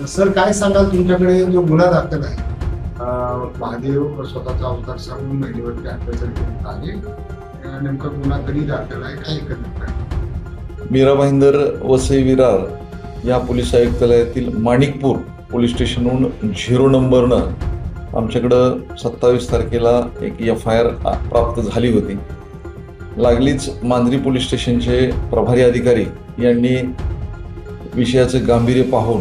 Sir काय सांगाल तुमच्याकडे जो गुन्हा दाखल आहे महादेव स्वतःचा अवतार सांगून महिलेवरती अत्याचार केला आहे. नेमका गुन्हा कधी दाखल आहे, काय करण्यात आहे? मीरा भाईंदर वसई विरार या पोलीस आयुक्तालयातील माणिकपूर पोलीस स्टेशनहून 0 नंबरनं आमच्याकडं 27 तारखेला एक FIR प्राप्त झाली होती. लागलीच मांजरी पोलीस स्टेशनचे प्रभारी अधिकारी यांनी विषयाचं गांभीर्य पाहून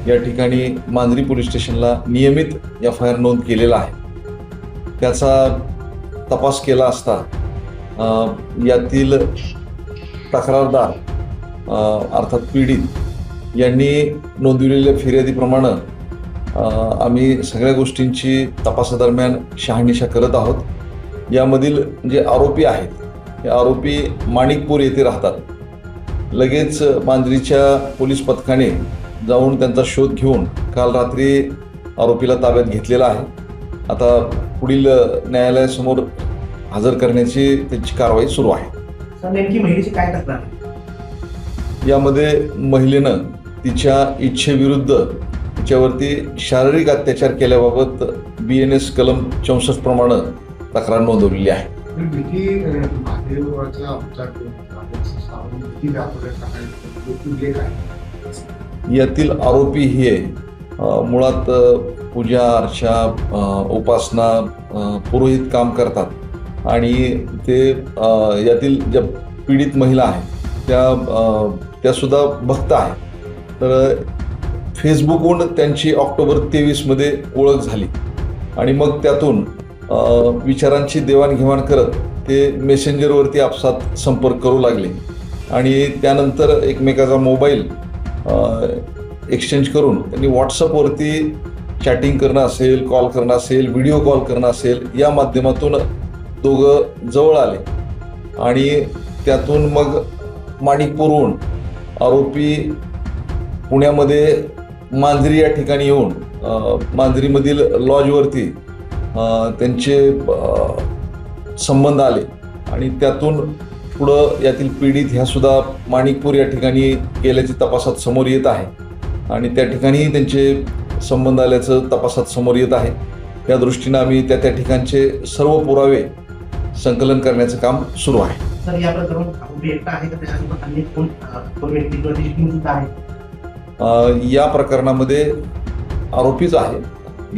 या ठिकाणी मांजरी पोलीस स्टेशनला नियमित FIR नोंद केलेला आहे. त्याचा तपास केला असता यातील तक्रारदार अर्थात पीडित यांनी नोंदविलेल्या फिर्यादीप्रमाणे आम्ही सगळ्या गोष्टींची तपासादरम्यान शहानिशा करत आहोत. यामधील जे आरोपी आहेत हे आरोपी माणिकपूर येथे राहतात. लगेच मांजरीच्या पोलीस पथकाने जाऊन त्यांचा शोध घेऊन काल रात्री आरोपीला ताब्यात घेतलेला आहे. आता पुढील न्यायालयासमोर हजर करण्याची त्यांची कारवाई सुरू आहे. सर नेमकी महिलेची काय तक्रार आहे? यामध्ये महिलेनं तिच्या इच्छेविरुद्ध तिच्यावरती शारीरिक अत्याचार केल्याबाबत BNS कलम 64 प्रमाणे तक्रार नोंदवलेली आहे. महादेवाचा अवतार सांगून किती दाखवण्यात आहे? यातील आरोपी हे मुळात पूजा अर्चा उपासना पुरोहित काम करतात आणि ते यातील ज्या पीडित महिला आहेत त्या सुद्धा भक्त आहेत. तर फेसबुकवरून त्यांची ऑक्टोबर 23मध्ये ओळख झाली आणि मग त्यातून विचारांची देवाणघेवाण करत ते मेसेंजरवरती आपसात संपर्क करू लागले आणि त्यानंतर एकमेकाचा मोबाईल एक्सचेंज करून त्यांनी व्हॉट्सअपवरती चॅटिंग करणं असेल, कॉल करणं असेल, व्हिडिओ कॉल करणं असेल, या माध्यमातून दोघं जवळ आले आणि त्यातून मग माणिकपूरहून आरोपी पुण्यामध्ये मांजरी या ठिकाणी येऊन मांजरीमधील लॉजवरती त्यांचे संबंध आले आणि त्यातून पुढं यातील पीडित ह्या सुद्धा माणिकपूर या ठिकाणी गेल्याचे तपासात समोर येत आहे आणि त्या ठिकाणीही त्यांचे संबंध आल्याचं तपासात समोर येत आहे. या दृष्टीनं आम्ही त्या ठिकाणचे सर्व पुरावे संकलन करण्याचं काम सुरू आहे. सर या प्रकरणात आरोपी एकटा आहे का त्याच्यासोबत अन्य कोण व्यक्ती किंवा त्याची टीम सुद्धा आहे? या प्रकरणामध्ये आरोपीच आहे.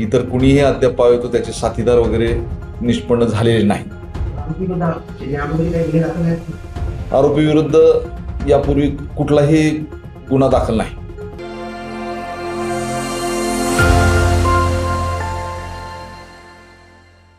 इतर कुणीही अद्याप पाहतो त्याचे साथीदार वगैरे निष्पन्न झालेले नाही. आरोपी विरुद्ध यापूर्वी कुठलाही गुन्हा दाखल नाही.